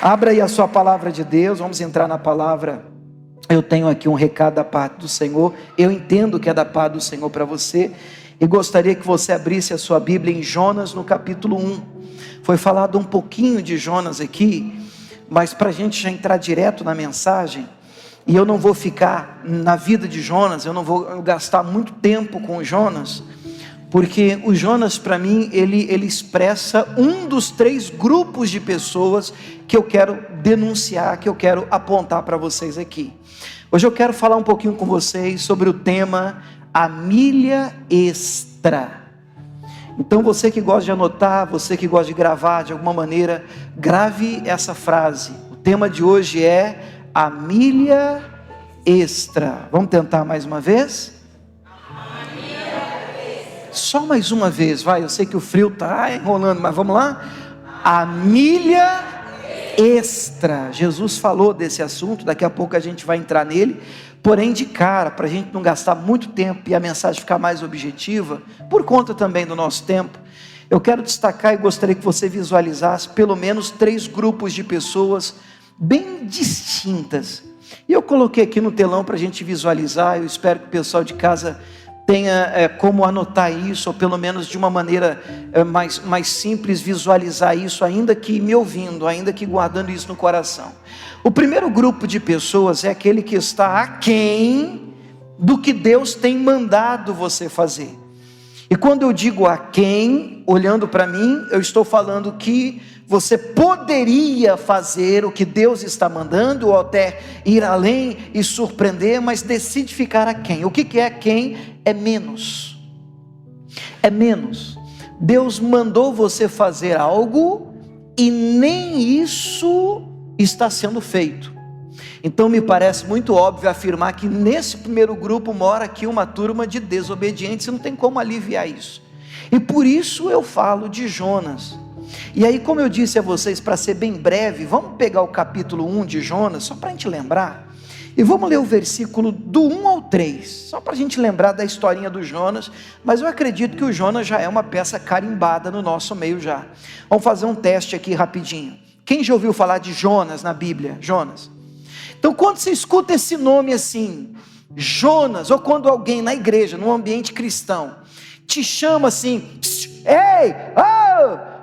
Abra aí a sua palavra de Deus, vamos entrar na palavra. Eu tenho aqui um recado da parte do Senhor, eu entendo que é da parte do Senhor para você, e gostaria que você abrisse a sua Bíblia em Jonas no capítulo 1, foi falado um pouquinho de Jonas aqui, mas para a gente já entrar direto na mensagem, e eu não vou ficar na vida de Jonas, eu não vou gastar muito tempo com o Jonas, porque o Jonas para mim, ele expressa um dos 3 grupos de pessoas que eu quero denunciar, que eu quero apontar para vocês aqui. Hoje eu quero falar um pouquinho com vocês sobre o tema, a milha extra. Então você que gosta de anotar, você que gosta de gravar de alguma maneira, grave essa frase. O tema de hoje é a milha extra. Vamos tentar mais uma vez? Só mais uma vez, vai, eu sei que o frio está enrolando, mas vamos lá? A milha extra. Jesus falou desse assunto, daqui a pouco a gente vai entrar nele, porém de cara, para a gente não gastar muito tempo e a mensagem ficar mais objetiva, por conta também do nosso tempo, eu quero destacar e gostaria que você visualizasse pelo menos 3 grupos de pessoas bem distintas, e eu coloquei aqui no telão para a gente visualizar, eu espero que o pessoal de casa tenha como anotar isso, ou pelo menos de uma maneira mais simples, visualizar isso, ainda que me ouvindo, ainda que guardando isso no coração. O primeiro grupo de pessoas é aquele que está aquém do que Deus tem mandado você fazer. E quando eu digo aquém, olhando para mim, eu estou falando que você poderia fazer o que Deus está mandando, ou até ir além e surpreender, mas decide ficar aquém. O que é aquém? É menos. É menos. Deus mandou você fazer algo e nem isso está sendo feito. Então me parece muito óbvio afirmar que nesse primeiro grupo mora aqui uma turma de desobedientes, e não tem como aliviar isso. E por isso eu falo de Jonas. E aí, como eu disse a vocês, para ser bem breve, vamos pegar o capítulo 1 de Jonas, só para a gente lembrar, e vamos ler o versículo do 1 ao 3, só para a gente lembrar da historinha do Jonas, mas eu acredito que o Jonas já é uma peça carimbada no nosso meio já. Vamos fazer um teste aqui rapidinho. Quem já ouviu falar de Jonas na Bíblia? Jonas. Então quando você escuta esse nome assim, Jonas, ou quando alguém na igreja, num ambiente cristão, te chama assim, ei,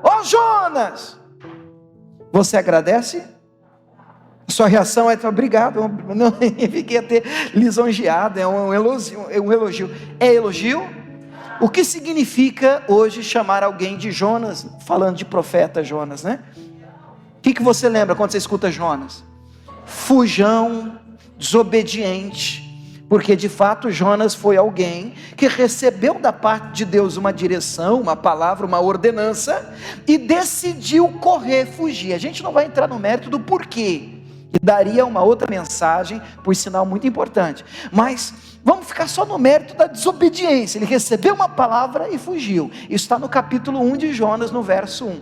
ô Jonas, você agradece? Sua reação é, obrigado, não, fiquei até lisonjeado, é um elogio, é elogio? O que significa hoje chamar alguém de Jonas, falando de profeta Jonas, né? O que você lembra quando você escuta Jonas? Fujão, desobediente, porque de fato Jonas foi alguém que recebeu da parte de Deus uma direção, uma palavra, uma ordenança, e decidiu correr, fugir. A gente não vai entrar no mérito do porquê, que daria uma outra mensagem, por sinal muito importante, mas vamos ficar só no mérito da desobediência. Ele recebeu uma palavra e fugiu. Isso está no capítulo 1 de Jonas, no verso 1.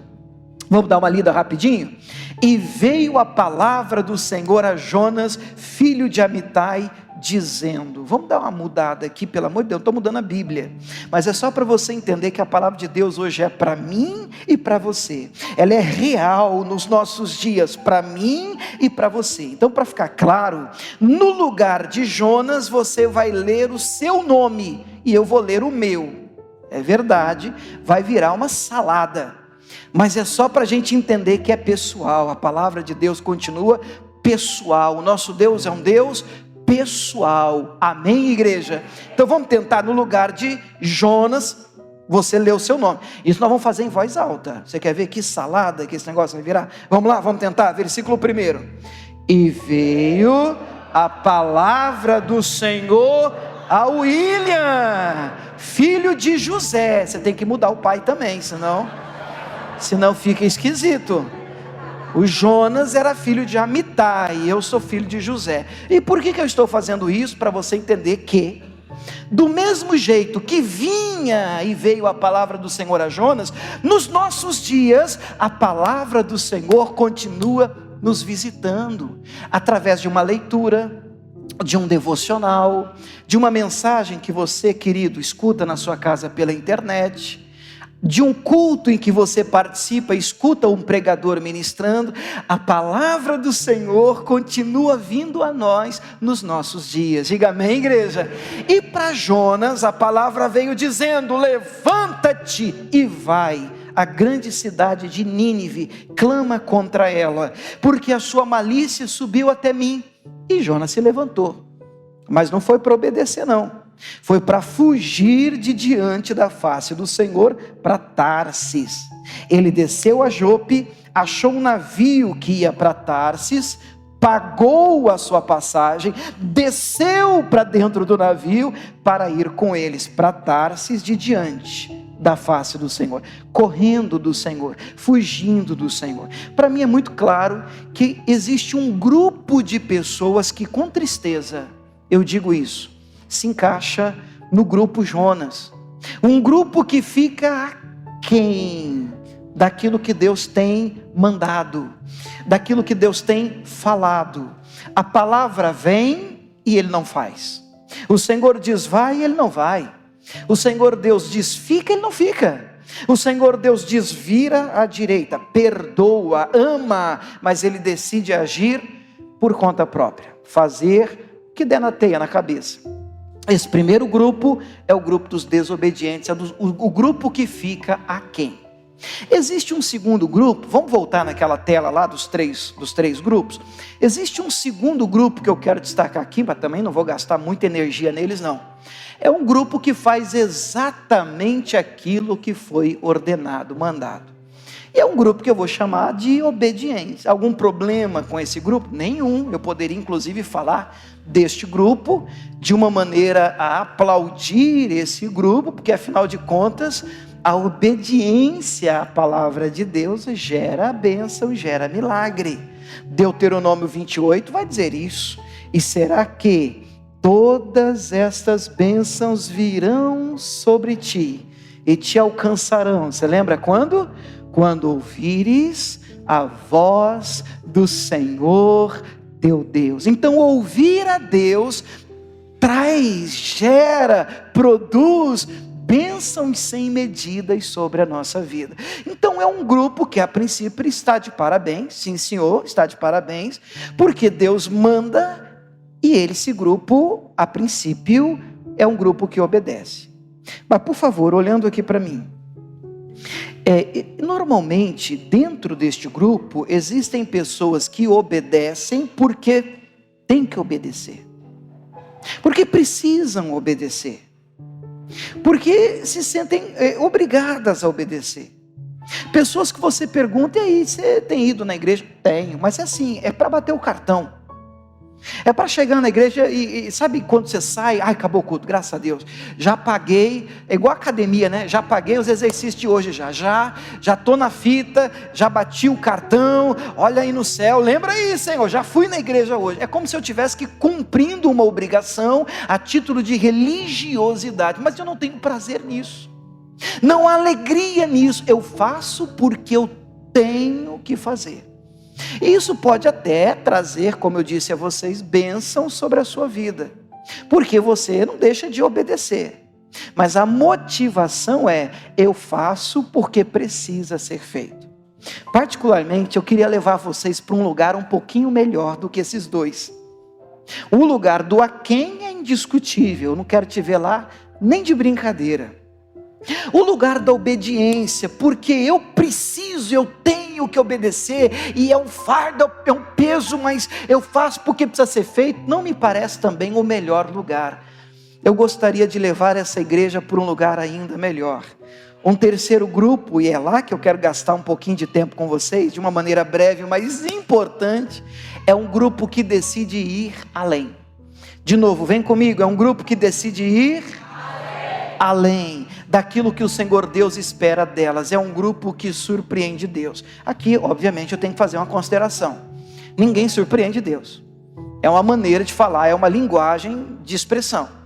Vamos dar uma lida rapidinho? E veio a palavra do Senhor a Jonas, filho de Amitai, dizendo, vamos dar uma mudada aqui, pelo amor de Deus, não estou mudando a Bíblia, mas é só para você entender que a palavra de Deus hoje é para mim e para você, ela é real nos nossos dias, para mim e para você. Então, para ficar claro, no lugar de Jonas, você vai ler o seu nome, e eu vou ler o meu, é verdade, vai virar uma salada, mas é só para a gente entender que é pessoal, a palavra de Deus continua pessoal, o nosso Deus é um Deus pessoal, amém, igreja? Então vamos tentar, no lugar de Jonas, você lê o seu nome. Isso nós vamos fazer em voz alta. Você quer ver que salada que esse negócio vai virar? Vamos lá, vamos tentar, versículo 1. E veio a palavra do Senhor a William, filho de José. Você tem que mudar o pai também, senão fica esquisito. O Jonas era filho de Amitai, e eu sou filho de José. E por que eu estou fazendo isso? Para você entender que, do mesmo jeito que vinha e veio a palavra do Senhor a Jonas, nos nossos dias, a palavra do Senhor continua nos visitando, através de uma leitura, de um devocional, de uma mensagem que você, querido, escuta na sua casa pela internet. de um culto em que você participa, escuta um pregador ministrando, a palavra do Senhor continua vindo a nós nos nossos dias. Diga amém, igreja. E para Jonas a palavra veio dizendo: levanta-te e vai a grande cidade de Nínive, clama contra ela, porque a sua malícia subiu até mim. E Jonas se levantou, mas não foi para obedecer não, foi para fugir de diante da face do Senhor para Tarsis. Ele desceu a Jope, achou um navio que ia para Tarsis, pagou a sua passagem, desceu para dentro do navio para ir com eles para Tarsis de diante da face do Senhor, correndo do Senhor, fugindo do Senhor. Para mim é muito claro que existe um grupo de pessoas que, com tristeza, eu digo isso, se encaixa no grupo Jonas, um grupo que fica aquém daquilo que Deus tem mandado, daquilo que Deus tem falado. A palavra vem e ele não faz. O Senhor diz vai e ele não vai. O Senhor Deus diz fica, ele não fica. O Senhor Deus diz vira à direita, perdoa, ama, mas ele decide agir por conta própria, fazer o que der na teia, na cabeça. Esse primeiro grupo é o grupo dos desobedientes, é o grupo que fica aquém. Existe um segundo grupo, vamos voltar naquela tela lá dos três grupos. Existe um segundo grupo que eu quero destacar aqui, mas também não vou gastar muita energia neles não. É um grupo que faz exatamente aquilo que foi ordenado, mandado. E é um grupo que eu vou chamar de obediência. Algum problema com esse grupo? Nenhum. Eu poderia inclusive falar deste grupo de uma maneira a aplaudir esse grupo, porque afinal de contas a obediência à palavra de Deus gera bênção, gera milagre. Deuteronômio 28 vai dizer isso. E será que todas estas bênçãos virão sobre ti e te alcançarão? Você lembra quando? Quando ouvires a voz do Senhor teu Deus. Então ouvir a Deus traz, gera, produz bênçãos sem medidas sobre a nossa vida. Então é um grupo que a princípio está de parabéns, sim senhor, está de parabéns, porque Deus manda e esse grupo a princípio é um grupo que obedece. Mas por favor, olhando aqui para mim, normalmente dentro deste grupo existem pessoas que obedecem porque têm que obedecer, porque precisam obedecer, porque se sentem obrigadas a obedecer. Pessoas que você pergunta: e aí, você tem ido na igreja? Tenho, mas é assim, é para bater o cartão. É para chegar na igreja e sabe quando você sai, ai, acabou o culto, graças a Deus, já paguei, é igual academia, né? Já paguei os exercícios de hoje, já estou na fita, já bati o cartão, olha aí no céu, lembra aí, Senhor, já fui na igreja hoje. É como se eu tivesse que cumprindo uma obrigação a título de religiosidade, mas eu não tenho prazer nisso, não há alegria nisso, eu faço porque eu tenho que fazer. E isso pode até trazer, como eu disse a vocês, bênção sobre a sua vida, porque você não deixa de obedecer, mas a motivação é: eu faço porque precisa ser feito. Particularmente eu queria levar vocês para um lugar um pouquinho melhor do que esses dois. O lugar do aquém é indiscutível, eu não quero te ver lá nem de brincadeira. O lugar da obediência, porque eu preciso, eu tenho que obedecer, e é um fardo, é um peso, mas eu faço porque precisa ser feito, não me parece também o melhor lugar. Eu gostaria de levar essa igreja para um lugar ainda melhor. Um terceiro grupo, e é lá que eu quero gastar um pouquinho de tempo com vocês, de uma maneira breve, mas importante, é um grupo que decide ir além. De novo, vem comigo, é um grupo que decide ir além daquilo que o Senhor Deus espera delas. É um grupo que surpreende Deus. Aqui, obviamente, eu tenho que fazer uma consideração: ninguém surpreende Deus, é uma maneira de falar, é uma linguagem de expressão.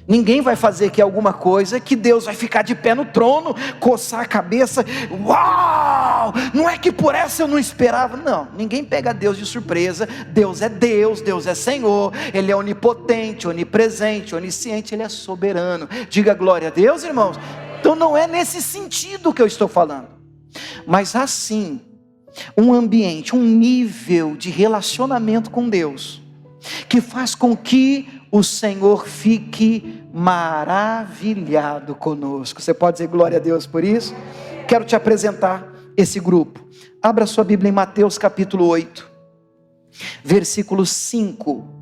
Ninguém vai fazer aqui alguma coisa que Deus vai ficar de pé no trono, coçar a cabeça, uau, não é que por essa eu não esperava. Não, ninguém pega Deus de surpresa. Deus é Deus, Deus é Senhor, Ele é onipotente, onipresente, onisciente, Ele é soberano. Diga glória a Deus, irmãos. Então não é nesse sentido que eu estou falando. Mas assim, um ambiente, um nível de relacionamento com Deus, que faz com que o Senhor fique maravilhado conosco. Você pode dizer glória a Deus por isso? Quero te apresentar esse grupo. Abra sua Bíblia em Mateus capítulo 8, versículo 5.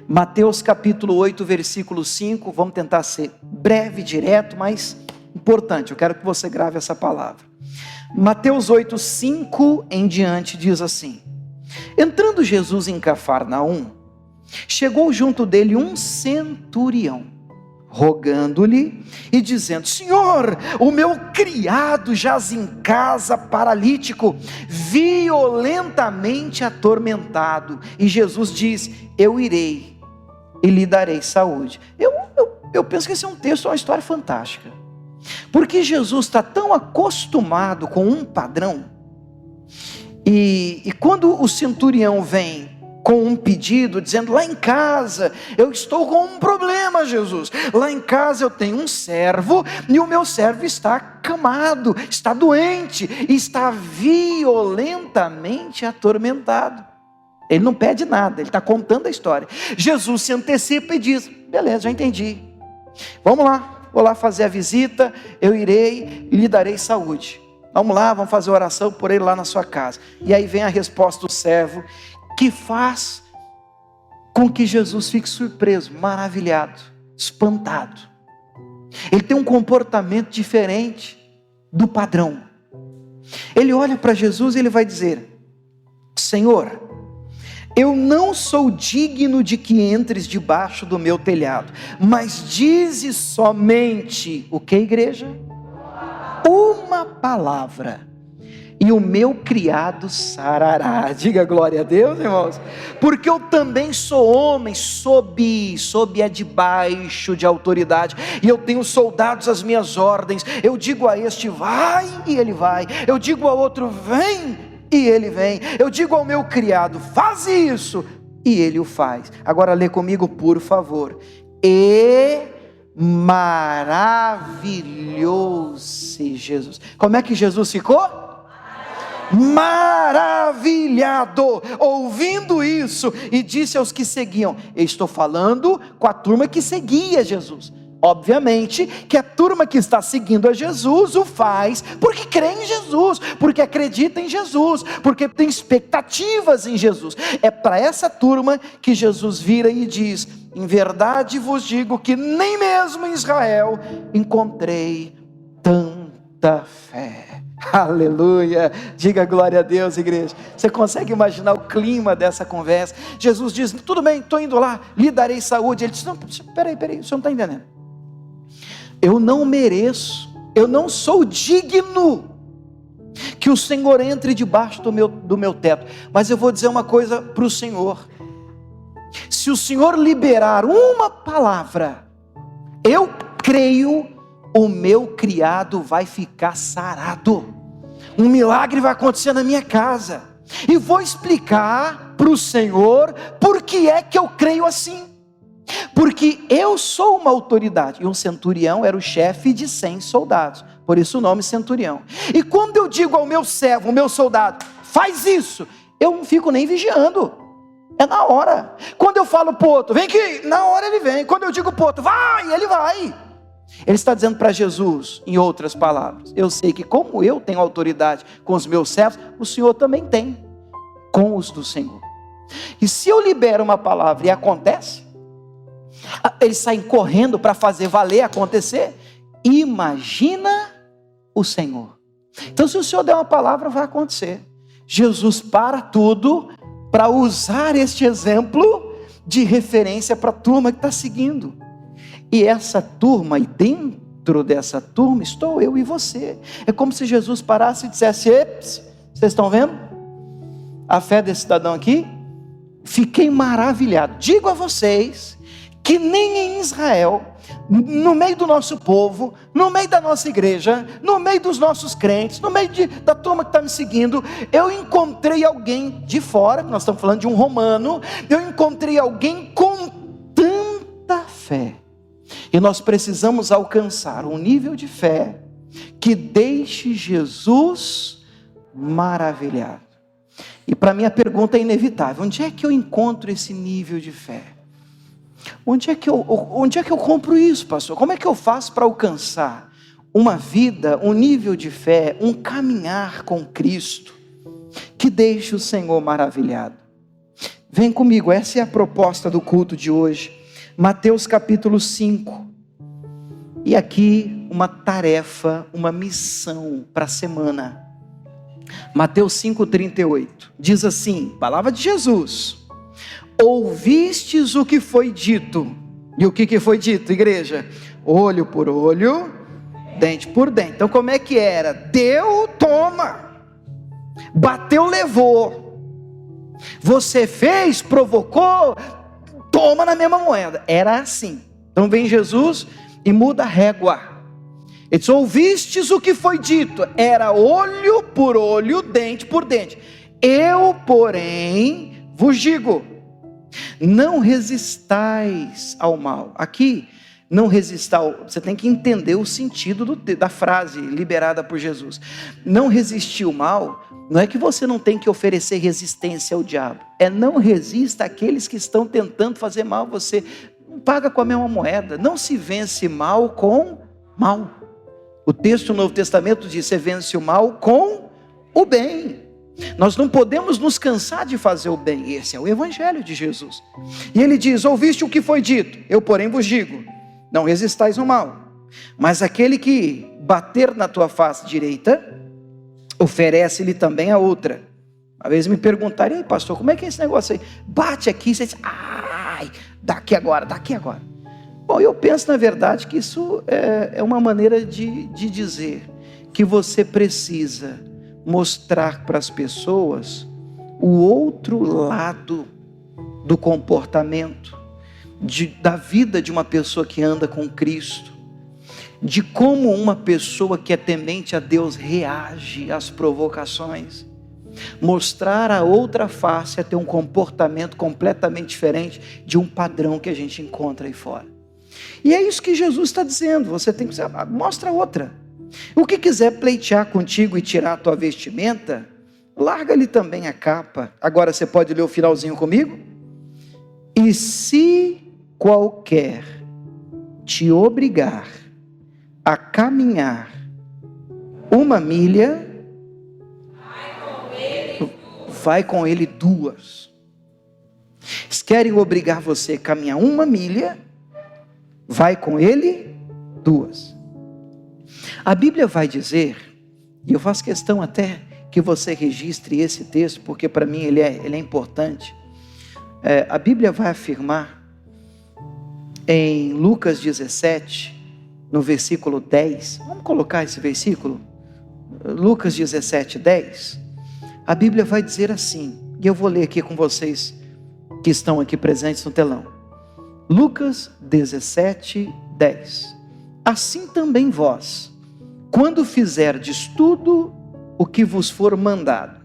Mateus capítulo 8, versículo 5. Vamos tentar ser breve, direto, mas importante. Eu quero que você grave essa palavra. Mateus 8, 5 em diante diz assim: entrando Jesus em Cafarnaum, chegou junto dele um centurião, rogando-lhe e dizendo: Senhor, o meu criado jaz em casa paralítico, violentamente atormentado. E Jesus diz: eu irei e lhe darei saúde. Eu penso que esse é um texto, uma história fantástica, porque Jesus está tão acostumado com um padrão, e quando o centurião vem com um pedido, dizendo: lá em casa eu estou com um problema, Jesus, lá em casa eu tenho um servo, e o meu servo está acamado, está doente, está violentamente atormentado. Ele não pede nada, ele está contando a história. Jesus se antecipa e diz: beleza, já entendi, vamos lá, vou lá fazer a visita, eu irei e lhe darei saúde. Vamos lá, vamos fazer oração por ele lá na sua casa. E aí vem a resposta do servo, que faz com que Jesus fique surpreso, maravilhado, espantado. Ele tem um comportamento diferente do padrão. Ele olha para Jesus e ele vai dizer: Senhor, eu não sou digno de que entres debaixo do meu telhado, mas dize somente, o que, igreja? Uma palavra, e o meu criado sarará. Diga glória a Deus, irmãos. Porque eu também sou homem, sob debaixo de autoridade, e eu tenho soldados às minhas ordens. Eu digo a este: vai, e ele vai. Eu digo ao outro: vem, e ele vem. Eu digo ao meu criado: faz isso, e ele o faz. Agora lê comigo, por favor. E maravilhou-se Jesus. Como é que Jesus ficou? Maravilhado, ouvindo isso, e disse aos que seguiam. Eu estou falando com a turma que seguia Jesus. Obviamente que a turma que está seguindo a Jesus o faz porque crê em Jesus, porque acredita em Jesus, porque tem expectativas em Jesus. É para essa turma que Jesus vira e diz: em verdade vos digo que nem mesmo em Israel encontrei tanta fé. Aleluia, diga glória a Deus, igreja. Você consegue imaginar o clima dessa conversa? Jesus diz: tudo bem, estou indo lá, lhe darei saúde. Ele diz: não, peraí, o senhor não está entendendo. Eu não mereço, eu não sou digno que o Senhor entre debaixo do meu teto. Mas eu vou dizer uma coisa para o Senhor: se o Senhor liberar uma palavra, eu creio, o meu criado vai ficar sarado, um milagre vai acontecer na minha casa, e vou explicar para o Senhor por que é que eu creio assim. Porque eu sou uma autoridade, e um centurião era o chefe de 100 soldados, por isso o nome centurião. E quando eu digo ao meu servo, o meu soldado: faz isso, eu não fico nem vigiando, é na hora. Quando eu falo para o outro: vem aqui, na hora ele vem. Quando eu digo para o outro: vai, ele vai. Ele está dizendo para Jesus, em outras palavras: eu sei que como eu tenho autoridade com os meus servos, o Senhor também tem com os do Senhor. E se eu libero uma palavra e acontece, eles saem correndo para fazer valer acontecer. Imagina o Senhor. Então, se o Senhor der uma palavra, vai acontecer. Jesus para tudo para usar este exemplo de referência para a turma que está seguindo. E essa turma, e dentro dessa turma estou eu e você. É como se Jesus parasse e dissesse: eps, vocês estão vendo a fé desse cidadão aqui? Fiquei maravilhado. Digo a vocês que nem em Israel, no meio do nosso povo, no meio da nossa igreja, no meio dos nossos crentes, no meio da turma que está me seguindo, eu encontrei alguém de fora, nós estamos falando de um romano, eu encontrei alguém com tanta fé, E nós precisamos alcançar um nível de fé que deixe Jesus maravilhado. E para mim a pergunta é inevitável: onde é que eu encontro esse nível de fé? Onde é que eu compro isso, pastor? Como é que eu faço para alcançar uma vida, um nível de fé, um caminhar com Cristo que deixe o Senhor maravilhado? Vem comigo, essa é a proposta do culto de hoje. Mateus capítulo 5. E aqui uma tarefa, uma missão para a semana. Mateus 5,38. Diz assim, palavra de Jesus: ouvistes o que foi dito. E o que foi dito, igreja? Olho por olho, dente por dente. Então como é que era? Deu, toma. Bateu, levou. Você fez, provocou, toma na mesma moeda. Era assim. Então vem Jesus e muda a régua. Ele diz: ouvistes o que foi dito. Era olho por olho, dente por dente. Eu, porém, vos digo: não resistais ao mal. Aqui, não resistar, você tem que entender o sentido da frase liberada por Jesus. Não resistir ao mal, não é que você não tem que oferecer resistência ao diabo. É não resista àqueles que estão tentando fazer mal a você. Não paga com a mesma moeda. Não se vence mal com mal. O texto do Novo Testamento diz: você vence o mal com o bem. Nós não podemos nos cansar de fazer o bem. Esse é o Evangelho de Jesus. E ele diz: ouviste o que foi dito, eu porém vos digo, não resistais ao mal. Mas aquele que bater na tua face direita, oferece-lhe também a outra. Uma vez me perguntaram: e aí, pastor, como é que é esse negócio aí? Bate aqui, você diz: ai, daqui agora. Bom, eu penso na verdade que isso é uma maneira de dizer que você precisa mostrar para as pessoas o outro lado do comportamento, da vida de uma pessoa que anda com Cristo, de como uma pessoa que é temente a Deus reage às provocações. Mostrar a outra face é ter um comportamento completamente diferente de um padrão que a gente encontra aí fora. E é isso que Jesus está dizendo. Você tem que mostra outra. O que quiser pleitear contigo e tirar a tua vestimenta, larga-lhe também a capa. Agora você pode ler o finalzinho comigo? E se qualquer te obrigar a caminhar uma milha, vai com ele duas. Eles querem obrigar você a caminhar uma milha, vai com ele duas. A Bíblia vai dizer, e eu faço questão até que você registre esse texto, porque para mim ele é importante. A Bíblia vai afirmar em Lucas 17, no versículo 10, vamos colocar esse versículo? Lucas 17, 10. A Bíblia vai dizer assim, e eu vou ler aqui com vocês que estão aqui presentes no telão. Lucas 17, 10. Assim também vós, quando fizerdes tudo o que vos for mandado,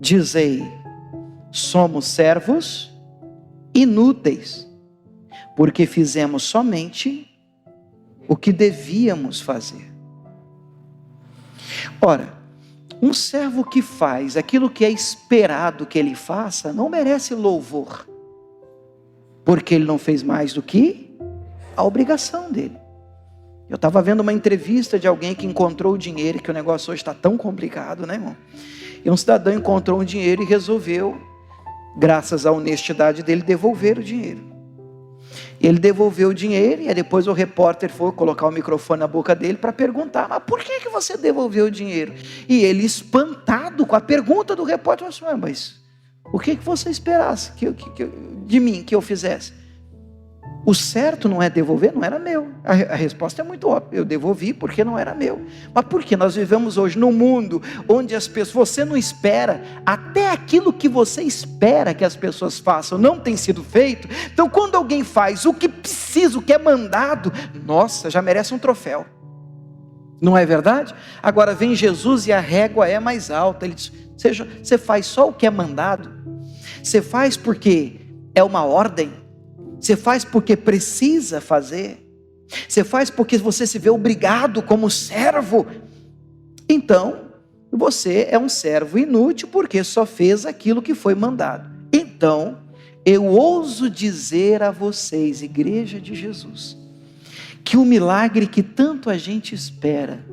dizei: somos servos inúteis, porque fizemos somente o que devíamos fazer. Ora, um servo que faz aquilo que é esperado que ele faça, não merece louvor, porque ele não fez mais do que a obrigação dele. Eu estava vendo uma entrevista de alguém que encontrou o dinheiro, que o negócio hoje está tão complicado, né, irmão? E um cidadão encontrou um dinheiro e resolveu, graças à honestidade dele, devolver o dinheiro. Ele devolveu o dinheiro e aí depois o repórter foi colocar o microfone na boca dele para perguntar: mas por que você devolveu o dinheiro? E ele, espantado com a pergunta do repórter, falou assim: mas o que você esperasse de mim que eu fizesse? O certo não é devolver, não era meu. A resposta é muito óbvia: eu devolvi porque não era meu. Mas por que nós vivemos hoje num mundo onde as pessoas, você não espera, até aquilo que você espera que as pessoas façam não tem sido feito. Então quando alguém faz o que precisa, o que é mandado, nossa, já merece um troféu. Não é verdade? Agora vem Jesus e a régua é mais alta. Ele diz: você faz só o que é mandado, você faz porque é uma ordem, você faz porque precisa fazer. Você faz porque você se vê obrigado como servo. Então, você é um servo inútil porque só fez aquilo que foi mandado. Então, eu ouso dizer a vocês, igreja de Jesus, que o milagre que tanto a gente espera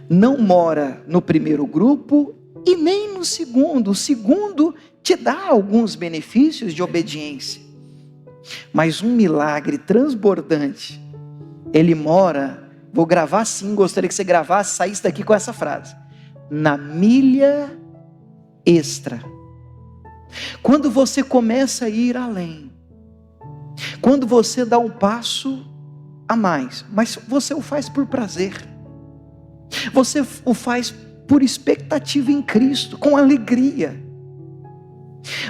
não mora no primeiro grupo e nem no segundo. O segundo te dá alguns benefícios de obediência, mas um milagre transbordante, ele mora, vou gravar assim, gostaria que você gravasse, saísse daqui com essa frase: na milha extra. Quando você começa a ir além, quando você dá um passo a mais, mas você o faz por prazer, você o faz por expectativa em Cristo, com alegria.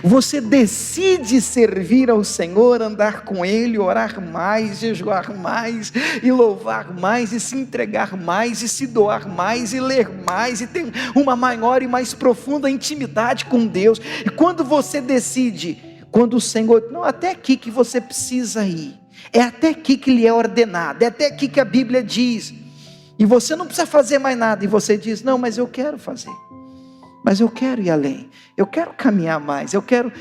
Você decide servir ao Senhor, andar com Ele, orar mais, jejuar mais, e louvar mais, e se entregar mais, e se doar mais, e ler mais, e ter uma maior e mais profunda intimidade com Deus. E quando você decide, quando o Senhor, não, até aqui que você precisa ir, é até aqui que lhe é ordenado, é até aqui que a Bíblia diz, e você não precisa fazer mais nada, e você diz, não, mas eu quero fazer, mas eu quero ir além, eu quero caminhar mais, eu quero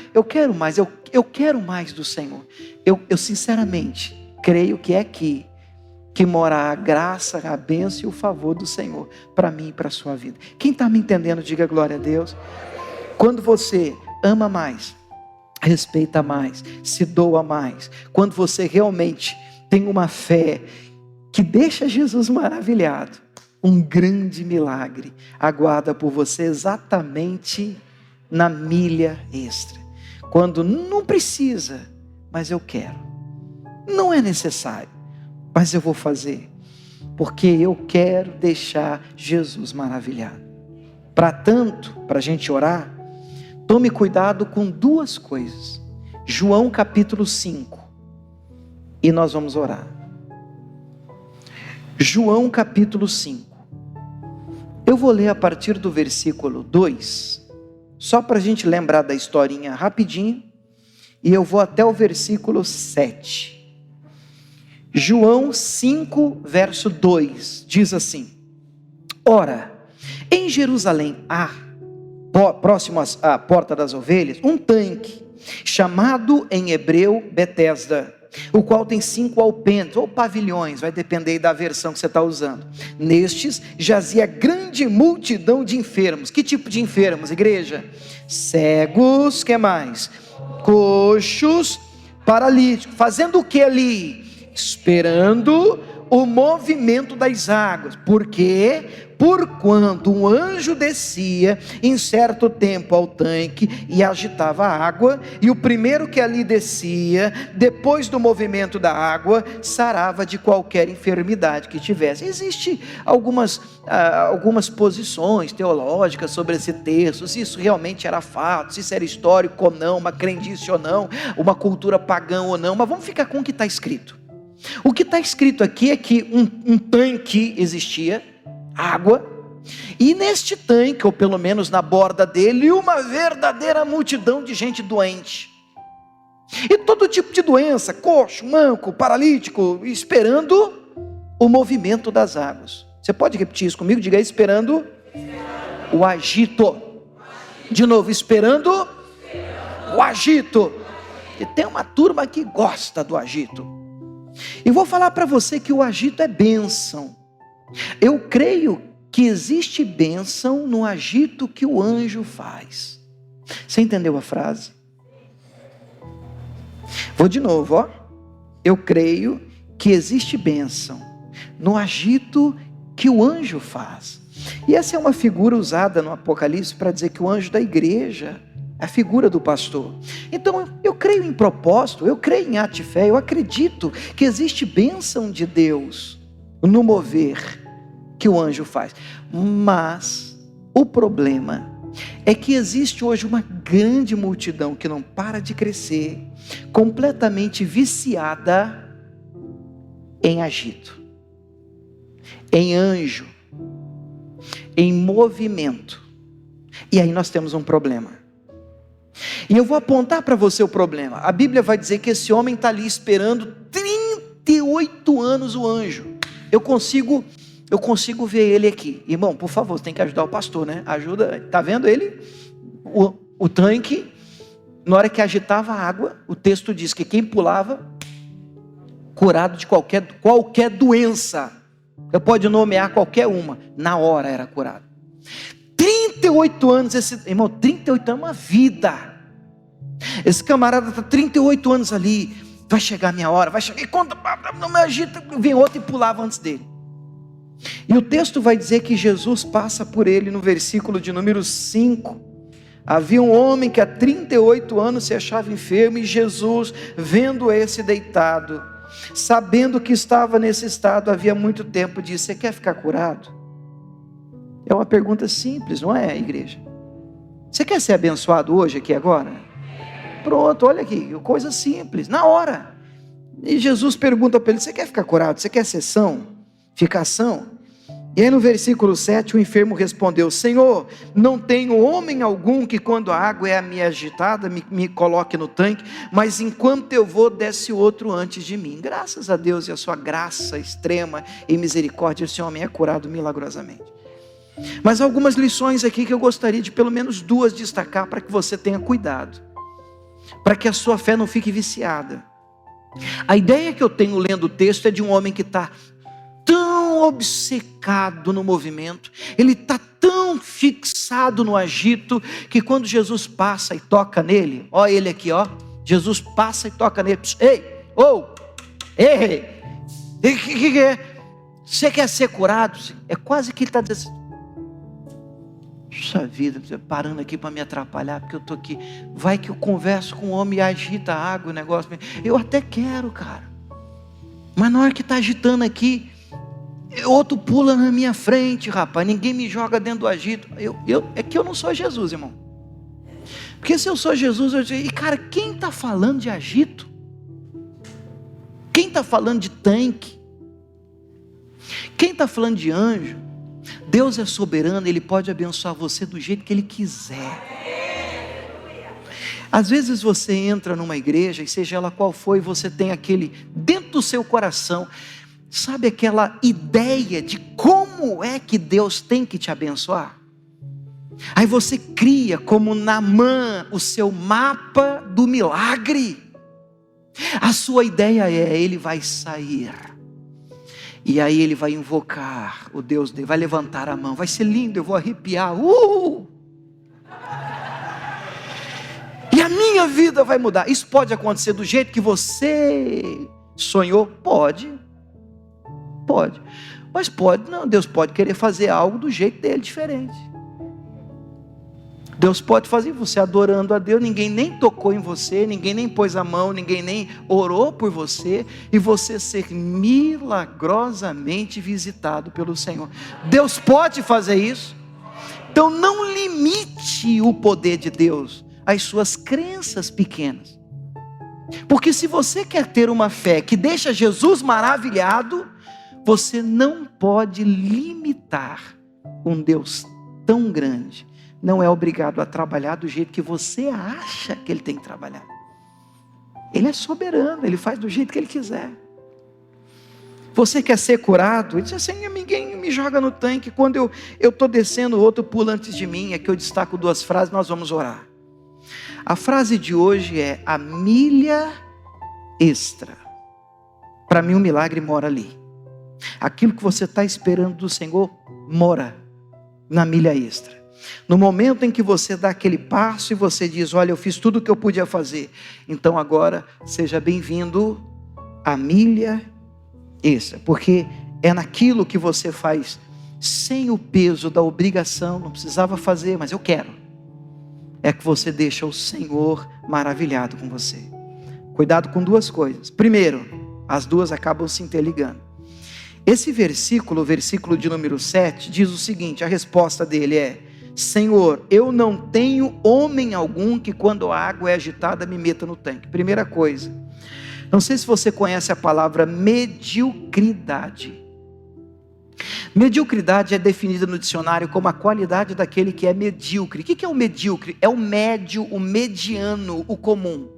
mais, eu quero mais do Senhor. Eu sinceramente creio que é aqui que mora a graça, a bênção e o favor do Senhor para mim e para a sua vida. Quem está me entendendo, diga glória a Deus. Quando você ama mais, respeita mais, se doa mais, quando você realmente tem uma fé que deixa Jesus maravilhado, um grande milagre aguarda por você exatamente na milha extra. Quando não precisa, mas eu quero. Não é necessário, mas eu vou fazer, porque eu quero deixar Jesus maravilhado. Para tanto, para a gente orar, tome cuidado com duas coisas. João capítulo 5, e nós vamos orar. João capítulo 5. Eu vou ler a partir do versículo 2, só para a gente lembrar da historinha rapidinho, e eu vou até o versículo 7. João 5, verso 2, diz assim: ora, em Jerusalém há, próximo à porta das ovelhas, um tanque, chamado em hebreu Betesda, o qual tem 5 alpendres, ou pavilhões, vai depender da versão que você está usando. Nestes jazia grande multidão de enfermos. Que tipo de enfermos, igreja? Cegos, que mais? Coxos, paralíticos. Fazendo o que ali? Esperando o movimento das águas. Por quê? Porquanto um anjo descia em certo tempo ao tanque e agitava a água, e o primeiro que ali descia, depois do movimento da água, sarava de qualquer enfermidade que tivesse. Existem algumas posições teológicas sobre esse texto, se isso realmente era fato, se isso era histórico ou não, uma crendice ou não, uma cultura pagã ou não, mas vamos ficar com o que está escrito. O que está escrito aqui é que um tanque existia, água, e neste tanque, ou pelo menos na borda dele, uma verdadeira multidão de gente doente, e todo tipo de doença, coxo, manco, paralítico, esperando o movimento das águas. Você pode repetir isso comigo? Diga aí, esperando o agito. De novo, esperando o agito. E tem uma turma que gosta do agito, e vou falar para você que o agito é bênção. Eu creio que existe bênção no agito que o anjo faz. Você entendeu a frase? Vou de novo, ó. Eu creio que existe bênção no agito que o anjo faz. E essa é uma figura usada no Apocalipse para dizer que o anjo da igreja é a figura do pastor. Então eu creio em propósito, eu creio em ato de fé, eu acredito que existe bênção de Deus no mover que o anjo faz. Mas o problema é que existe hoje uma grande multidão que não para de crescer, completamente viciada em agito, em anjo, em movimento. E aí nós temos um problema. E eu vou apontar para você o problema. A Bíblia vai dizer que esse homem está ali esperando 38 38 anos o anjo. Eu consigo ver ele aqui. Irmão, por favor, você tem que ajudar o pastor, né? Ajuda, tá vendo ele? O tanque, na hora que agitava a água, o texto diz que quem pulava, curado de qualquer doença. Eu pode nomear qualquer uma, na hora era curado. 38 anos, irmão, 38 anos é uma vida. Esse camarada está 38 anos ali. Vai chegar a minha hora, vai chegar, e conta, não me agita. Vem outro e pulava antes dele. E o texto vai dizer que Jesus passa por ele no versículo de número 5. Havia um homem que há 38 anos se achava enfermo, e Jesus, vendo esse deitado, sabendo que estava nesse estado havia muito tempo, disse: você quer ficar curado? É uma pergunta simples, não é, igreja? Você quer ser abençoado hoje, aqui agora? Pronto, olha aqui, coisa simples, na hora. E Jesus pergunta para ele: você quer ficar curado? Você quer ficação? E aí no versículo 7 o enfermo respondeu: Senhor, não tenho homem algum que quando a água é a minha agitada me coloque no tanque, mas enquanto eu vou desce outro antes de mim. Graças a Deus e a sua graça extrema e misericórdia, esse homem é curado milagrosamente. Mas algumas lições aqui que eu gostaria de pelo menos 2 destacar, para que você tenha cuidado, para que a sua fé não fique viciada. A ideia que eu tenho lendo o texto é de um homem que está tão obcecado no movimento, ele está tão fixado no agito, que quando Jesus passa e toca nele, ó ele aqui, ó, Jesus passa e toca nele: ei, ei, que é? Você quer ser curado? É quase que ele está dizendo assim: puxa vida, parando aqui para me atrapalhar, porque eu estou aqui. Vai que eu converso com o homem e agita a água, o negócio. Eu até quero, cara. Mas na hora que está agitando aqui, outro pula na minha frente, rapaz. Ninguém me joga dentro do agito. É que eu não sou Jesus, irmão. Porque se eu sou Jesus, eu digo: e cara, quem está falando de agito? Quem está falando de tanque? Quem está falando de anjo? Deus é soberano, Ele pode abençoar você do jeito que Ele quiser. Às vezes você entra numa igreja, e seja ela qual for, e você tem aquele, dentro do seu coração, sabe aquela ideia de como é que Deus tem que te abençoar? Aí você cria como Naamã o seu mapa do milagre. A sua ideia é: ele vai sair, e aí ele vai invocar o Deus dele, vai levantar a mão, vai ser lindo, eu vou arrepiar, e a minha vida vai mudar. Isso pode acontecer do jeito que você sonhou? Pode, mas pode não, Deus pode querer fazer algo do jeito dele, diferente. Deus pode fazer você adorando a Deus, ninguém nem tocou em você, ninguém nem pôs a mão, ninguém nem orou por você, e você ser milagrosamente visitado pelo Senhor. Deus pode fazer isso. Então não limite o poder de Deus às suas crenças pequenas, porque se você quer ter uma fé que deixa Jesus maravilhado, você não pode limitar um Deus tão grande. Não é obrigado a trabalhar do jeito que você acha que Ele tem que trabalhar. Ele é soberano, Ele faz do jeito que Ele quiser. Você quer ser curado? Ele diz assim: ninguém me joga no tanque. Quando eu estou descendo, o outro pula antes de mim. Aqui eu destaco 2 frases, nós vamos orar. A frase de hoje é: a milha extra. Para mim o milagre mora ali. Aquilo que você está esperando do Senhor mora na milha extra. No momento em que você dá aquele passo e você diz: olha, eu fiz tudo o que eu podia fazer, então agora seja bem-vindo à milha extra, porque é naquilo que você faz sem o peso da obrigação, não precisava fazer, mas eu quero, é que você deixa o Senhor maravilhado com você. Cuidado com 2 coisas. Primeiro, as 2 acabam se interligando. Esse versículo, o versículo de número 7, diz o seguinte: a resposta dele é: Senhor, eu não tenho homem algum que quando a água é agitada me meta no tanque. Primeira coisa, não sei se você conhece a palavra mediocridade. Mediocridade é definida no dicionário como a qualidade daquele que é medíocre. O que é o medíocre? É o médio, o mediano, o comum.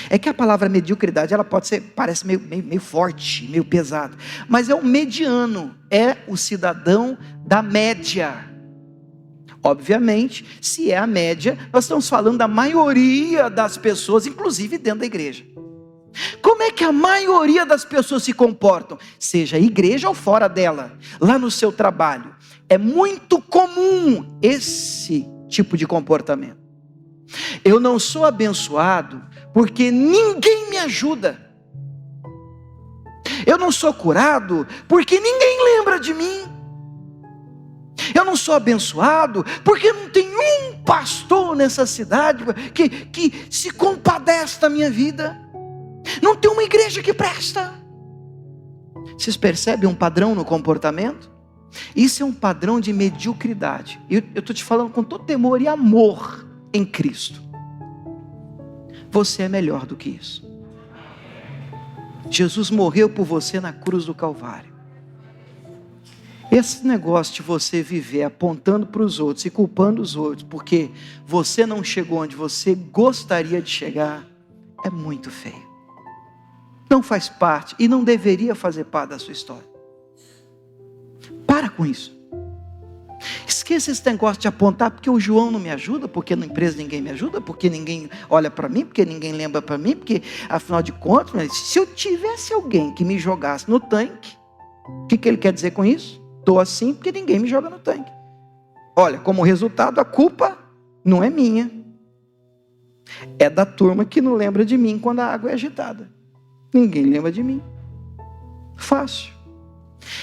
É que a palavra mediocridade, ela parece meio forte, meio pesada, mas é o mediano, é o cidadão da média. Obviamente, se é a média, nós estamos falando da maioria das pessoas, inclusive dentro da igreja. Como é que a maioria das pessoas se comportam? Seja igreja ou fora dela, lá no seu trabalho. É muito comum esse tipo de comportamento. Eu não sou abençoado porque ninguém me ajuda. Eu não sou curado porque ninguém lembra de mim. Eu não sou abençoado porque não tem um pastor nessa cidade que se compadece da minha vida. Não tem uma igreja que presta. Vocês percebem um padrão no comportamento? Isso é um padrão de mediocridade. Eu estou te falando com todo temor e amor em Cristo. Você é melhor do que isso. Jesus morreu por você na cruz do Calvário. Esse negócio de você viver apontando para os outros e culpando os outros porque você não chegou onde você gostaria de chegar, é muito feio. Não faz parte e não deveria fazer parte da sua história. Para com isso. Esqueça esse negócio de apontar porque o João não me ajuda, porque na empresa ninguém me ajuda, porque ninguém olha para mim, porque ninguém lembra para mim, porque afinal de contas, se eu tivesse alguém que me jogasse no tanque, o que ele quer dizer com isso? Estou assim porque ninguém me joga no tanque. Olha, como resultado, a culpa não é minha. É da turma que não lembra de mim quando a água é agitada. Ninguém lembra de mim. Fácil.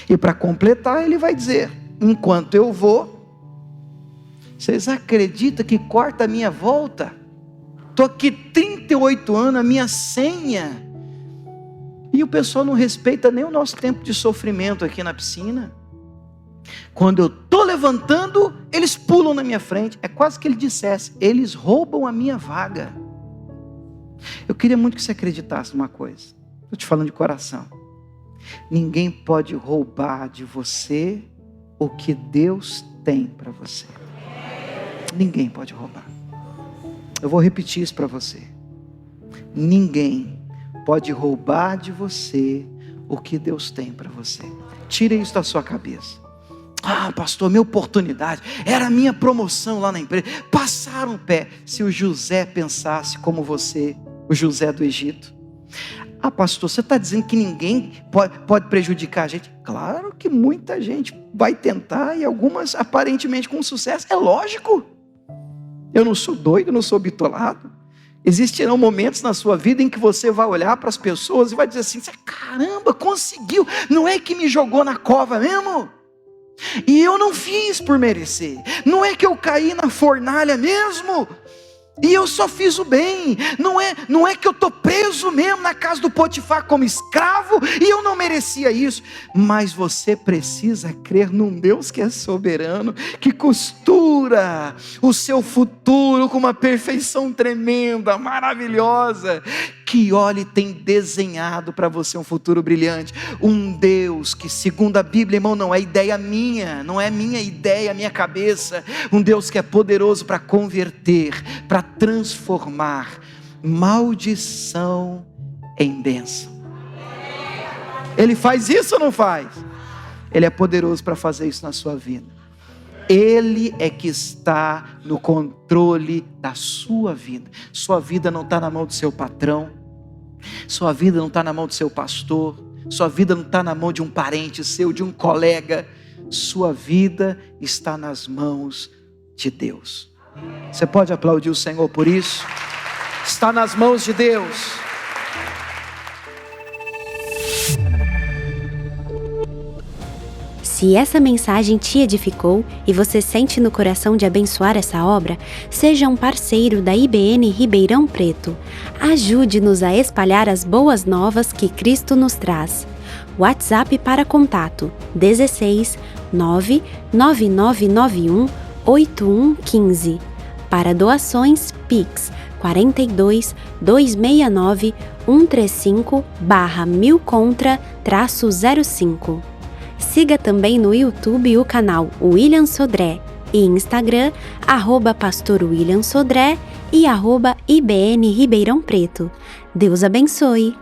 E para completar, ele vai dizer: enquanto eu vou, vocês acreditam que corta a minha volta? Estou aqui 38 anos, a minha senha. E o pessoal não respeita nem o nosso tempo de sofrimento aqui na piscina. Quando eu estou levantando, eles pulam na minha frente. É quase que ele dissesse: eles roubam a minha vaga. Eu queria muito que você acreditasse numa coisa. Estou te falando de coração. Ninguém pode roubar de você o que Deus tem para você. Ninguém pode roubar. Eu vou repetir isso para você. Ninguém pode roubar de você o que Deus tem para você. Tire isso da sua cabeça. Ah, pastor, minha oportunidade, era a minha promoção lá na empresa. Passaram o pé. Se o José pensasse como você, o José do Egito. Ah, pastor, você está dizendo que ninguém pode prejudicar a gente? Claro que muita gente vai tentar e algumas aparentemente com sucesso. É lógico. Eu não sou doido, não sou bitolado. Existirão momentos na sua vida em que você vai olhar para as pessoas e vai dizer assim: caramba, conseguiu. Não é que me jogou na cova mesmo? E eu não fiz por merecer. Não é que eu caí na fornalha mesmo? E eu só fiz o bem. Não é que eu estou preso mesmo na casa do Potifar como escravo e eu não merecia isso. Mas você precisa crer num Deus que é soberano, que costura o seu futuro com uma perfeição tremenda, maravilhosa, que olha e tem desenhado para você um futuro brilhante. Um Deus que, segundo a Bíblia, irmão, não é ideia minha, não é minha ideia, minha cabeça. Um Deus que é poderoso para converter, para transformar maldição em bênção. Ele faz isso ou não faz? Ele é poderoso para fazer isso na sua vida. Ele é que está no controle da sua vida. Sua vida não está na mão do seu patrão. Sua vida não está na mão do seu pastor. Sua vida não está na mão de um parente seu, de um colega. Sua vida está nas mãos de Deus. Você pode aplaudir o Senhor por isso? Está nas mãos de Deus. Se essa mensagem te edificou e você sente no coração de abençoar essa obra, seja um parceiro da IBN Ribeirão Preto. Ajude-nos a espalhar as boas novas que Cristo nos traz. WhatsApp para contato: 16 99991 8115. Para doações, Pix 42 269 135 /1000contra-05. Siga também no YouTube o canal William Sodré e Instagram @pastor William Sodré e @IBN Ribeirão Preto. Deus abençoe!